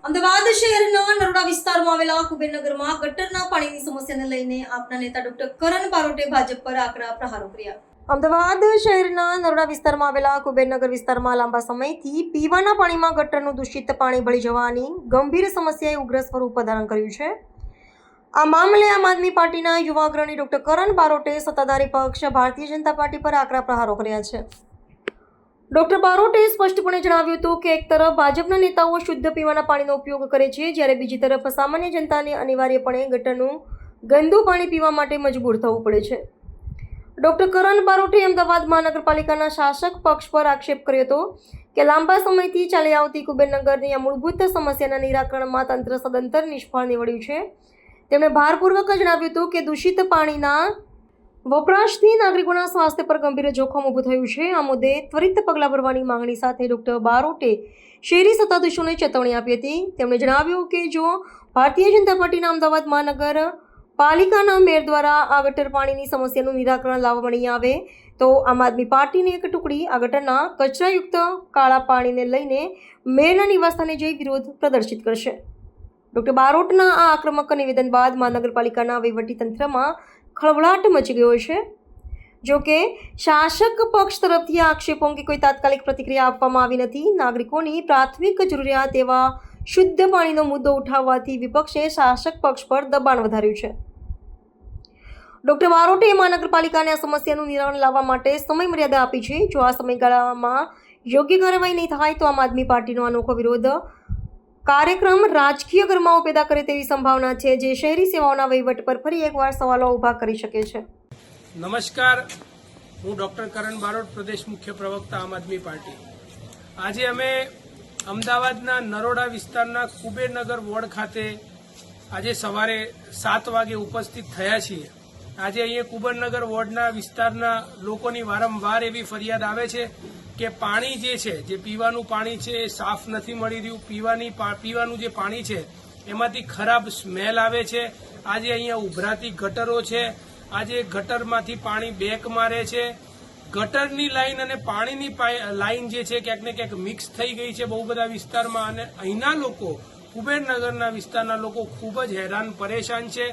અમદાવાદ શહેરના નરોડા વિસ્તારમાં આવેલા કુબેરનગરમાં ગટરના પાણીની સમસ્યાને લઈને આપના નેતા ડોક્ટર કરણ બારોટે ભાજપ પર આકરા પ્રહારો કર્યા. અમદાવાદ શહેરના નરોડા વિસ્તારમાં આવેલા કુબેરનગર વિસ્તારમાં લાંબા સમયથી પીવાના પાણીમાં ગટરનું દૂષિત પાણી ભળી જવાની ગંભીર સમસ્યાએ ઉગ્ર સ્વરૂપ ધારણ કર્યું છે. આ મામલે આમ આદમી પાર્ટીના યુવા અગ્રણી ડોક્ટર કરણ બારોટે સત્તાધારી પક્ષ ભારતીય જનતા પાર્ટી પર આકરા પ્રહારો કર્યા છે. ડોક્ટર બારોટે સ્પષ્ટપણે જણાવ્યું હતું કે એક તરફ ભાજપના નેતાઓ શુદ્ધ પીવાના પાણીનો ઉપયોગ કરે છે, જ્યારે બીજી તરફ સામાન્ય જનતાને અનિવાર્યપણે ગટરનું ગંદુ પાણી પીવા માટે મજબૂર થવું પડે છે. ડોક્ટર કરણ બારોટે અમદાવાદ મહાનગરપાલિકાના શાસક પક્ષ પર આક્ષેપ કર્યો હતો કે લાંબા સમયથી ચાલી આવતી કુબેરનગરની આ મૂળભૂત સમસ્યાના નિરાકરણમાં તંત્ર સદંતર નિષ્ફળ નીવડ્યું છે. તેમણે ભારપૂર્વક જણાવ્યું હતું કે દૂષિત પાણીના વપરાશથી નાગરિકોના સ્વાસ્થ્ય પર ગંભીર જોખમ ઊભું થયું છે. આ મુદ્દે ત્વરિત પગલાં ભરવાની માંગણી સાથે ડોક્ટર બારોટે શહેરી સત્તાધીશોને ચેતવણી આપી હતી. તેમણે જણાવ્યું કે જો ભારતીય જનતા પાર્ટીના અમદાવાદ મહાનગર પાલિકાના મેયર દ્વારા આ ગટર પાણીની સમસ્યાનું નિરાકરણ લાવવામાં નહીં આવે તો આમ આદમી પાર્ટીની એક ટુકડી આ ગટરના કચરાયુક્ત કાળા પાણીને લઈને મેયરના નિવાસસ્થાને જઈ વિરોધ પ્રદર્શિત કરશે. ડોક્ટર બારોટના આ આક્રમક નિવેદન બાદ મહાનગરપાલિકાના વહીવટીતંત્રમાં ખળભળાટ મચી ગયો છે. જો કે શાસક પક્ષ તરફથી આ આક્ષેપો અંગે કોઈ તાત્કાલિક પ્રતિક્રિયા આપવામાં આવી નથી. નાગરિકોની પ્રાથમિક જરૂરિયાત એવા શુદ્ધ પાણીનો મુદ્દો ઉઠાવવાથી વિપક્ષે શાસક પક્ષ પર દબાણ વધાર્યું છે. ડોક્ટર બારોટે મહાનગરપાલિકાને આ સમસ્યાનું નિરાકરણ લાવવા માટે સમય મર્યાદા આપી છે. જો આ સમયગાળામાં યોગ્ય કાર્યવાહી નહીં થાય તો આમ આદમી પાર્ટીનો અનોખો વિરોધ કાર્યક્રમ રાજકીય ગરમાવો પેદા કરે તેવી સંભાવના છે, જે શહેરી સેવાઓના વહીવટ પર ફરી એકવાર સવાલો ઊભા કરી શકે છે. નમસ્કાર, હું ડોક્ટર કરણ બારોટ, પ્રદેશ મુખ્ય પ્રવક્તા આમ આદમી પાર્ટી. આજે અમે અમદાવાદના નરોડા વિસ્તારના કુબેરનગર વોર્ડ ખાતે આજે સવારે 7 વાગે ઉપસ્થિત થયા છીએ. આજે અહીંયા કુબેરનગર વોર્ડના વિસ્તારના લોકોની વારંવાર એવી ફરિયાદ આવે છે કે પાણી જે છે, જે પીવાનું પાણી છે એ સાફ નથી મળી રહ્યું. પીવાનું જે પાણી છે એમાંથી ખરાબ સ્મેલ આવે છે. આજે અહીંયા ઉભરાતી ગટરો છે. આજે ગટરમાંથી પાણી બેક મારે છે. ગટરની લાઈન અને પાણીની લાઈન જે છે ક્યાંક ને ક્યાંક મિક્સ થઈ ગઈ છે બહુ બધા વિસ્તારમાં, અને અહીંના લોકો, કુબેરનગરના વિસ્તારના લોકો ખૂબ જ હેરાન પરેશાન છે.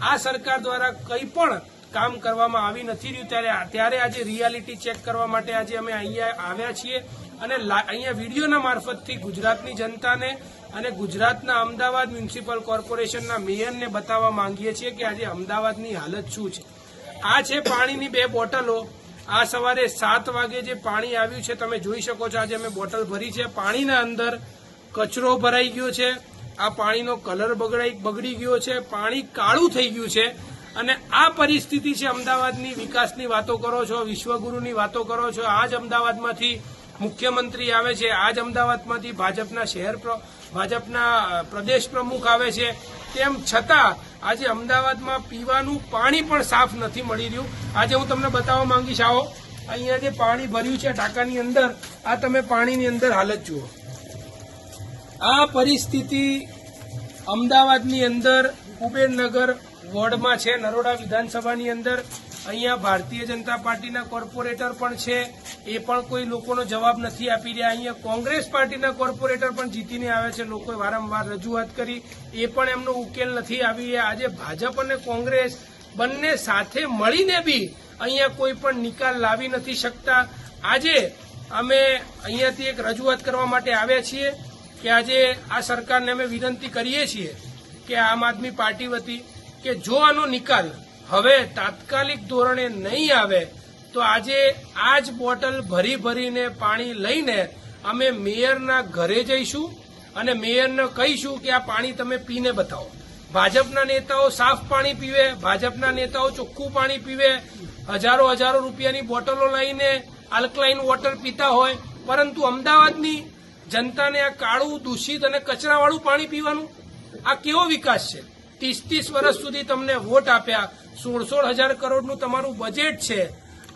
આ સરકાર દ્વારા કંઈ પણ કામ કરવામાં આવી નથી રહ્યું. ત્યારે આજે રિયાલિટી ચેક કરવા માટે આજે અમે અહીંયા આવ્યા છીએ અને અહીંયા વિડીયોના મારફતથી ગુજરાતની જનતાને અને ગુજરાતના અમદાવાદ મ્યુનિસિપલ કોર્પોરેશનના મેયરને બતાવવા માંગીએ છીએ કે આજે અમદાવાદની હાલત શું છે. આ છે પાણીની 2 બોટલો. આ સવારે 7 વાગે જે પાણી આવ્યું છે તમે જોઈ શકો છો. આજે અમે બોટલ ભરી છે. પાણીના અંદર કચરો ભરાઈ ગયો છે. આ પાણીનો કલર બગડી ગયો છે. પાણી કાળું થઈ ગયું છે. અને આ પરિસ્થિતિ છે અમદાવાદની. વિકાસની વાતો કરો છો, વિશ્વગુરુની વાતો કરો છો. આજ અમદાવાદમાંથી મુખ્યમંત્રી આવે છે, આજ અમદાવાદમાંથી ભાજપના પ્રદેશ પ્રમુખ આવે છે. તેમ છતાં આજે અમદાવાદમાં પીવાનું પાણી પણ સાફ નથી મળી રહ્યું. આજે હું તમને બતાવવા માંગીશ. આવો, અહીંયા જે પાણી ભર્યું છે ટાંકાની અંદર, આ તમે પાણીની અંદર હાલત જુઓ. આ પરિસ્થિતિ અમદાવાદની અંદર કુબેરનગર વોર્ડમાં છે, નરોડા વિધાનસભાની અંદર. અહીંયા ભારતીય જનતા પાર્ટીના કોર્પોરેટર પણ છે, એ પણ કોઈ લોકોનો જવાબ નથી આપી રહ્યા. અહીંયા કોંગ્રેસ પાર્ટીના કોર્પોરેટર પણ જીતીને આવે છે. લોકોએ વારંવાર રજૂઆત કરી, એ પણ એમનો ઉકેલ નથી આવી રહ્યા. આજે ભાજપ અને કોંગ્રેસ બંને સાથે મળીને બી અહીંયા કોઈ પણ નિકાલ લાવી નથી શકતા. આજે અમે અહીંયાથી એક રજૂઆત કરવા માટે આવ્યા છીએ કે આજે આ સરકારને અમે વિનંતી કરીએ છીએ કે આમ આદમી પાર્ટી વતી કે જો આનો નિકાલ હવે તાત્કાલિક ધોરણે નહીં આવે તો આજે આ જ બોટલ ભરીને પાણી લઈને અમે મેયરના ઘરે જઈશું અને મેયરને કહીશું કે આ પાણી તમે પીને બતાવો. ભાજપના નેતાઓ સાફ પાણી પીવે, ભાજપના નેતાઓ ચોખ્ખું પાણી પીવે, હજારો રૂપિયાની બોટલો લઈને આલ્કલાઇન વોટર પીતા હોય, પરંતુ અમદાવાદની જનતાને આ કાળું, દૂષિત અને કચરાવાળું પાણી પીવાનું, આ કેવો વિકાસ છે? 30 વર્ષ સુધી તમને વોટ આપ્યા, 16,000 કરોડનું તમારું બજેટ છે,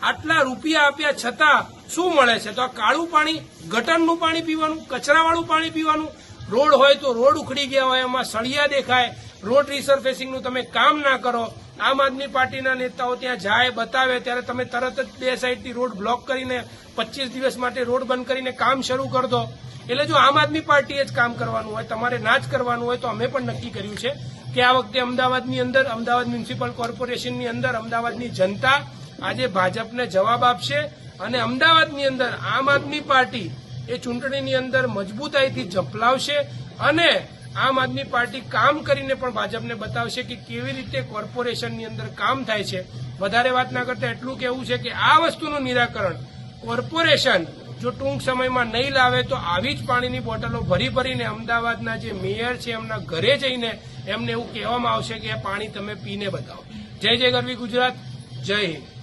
આટલા રૂપિયા આપ્યા છતાં શું મળે છે? તો આ કાળું પાણી, ગટરનું પાણી પીવાનું, કચરાવાળું પાણી પીવાનું. રોડ હોય તો રોડ ઉખડી ગયા હોય, એમાં સળિયા દેખાય, રોડ રિસર્ફેસિંગનું તમે કામ ના કરો. આમ આદમી પાર્ટીના નેતાઓ ત્યાં જાય, બતાવે, ત્યારે તમે તરત જ 2 સાઈડથી રોડ બ્લોક કરીને 25 દિવસ માટે રોડ બંધ કરીને કામ શરૂ કરી દો. એટલે જો આમ આદમી પાર્ટીએ જ કામ કરવાનું હોય, તમારે ના જ કરવાનું હોય, તો અમે પણ નક્કી કર્યું છે કે આ વખતે અમદાવાદની અંદર, અમદાવાદ મ્યુનિસિપલ કોર્પોરેશનની અંદર અમદાવાદની જનતા આજે ભાજપને જવાબ આપશે અને અમદાવાદની અંદર આમ આદમી પાર્ટી એ ચૂંટણીની અંદર મજબૂતાઈથી ઝંપલાવશે અને આમ આદમી પાર્ટી કામ કરીને પણ ભાજપને બતાવશે કે કેવી રીતે કોર્પોરેશનની અંદર કામ થાય છે. વધારે વાત ના કરતા એટલું કહેવું છે કે આ વસ્તુનું નિરાકરણ કોર્પોરેશન જો ટૂંક સમયમાં નહીં લાવે તો આવી જ પાણીની બોટલો ભરી ભરીને અમદાવાદના જે મેયર છે એમના ઘરે જઈને એમને એવું કહેવામાં આવશે કે આ પાણી તમે પીને બતાવો. જય જય ગરવી ગુજરાત, જય હિન્દ.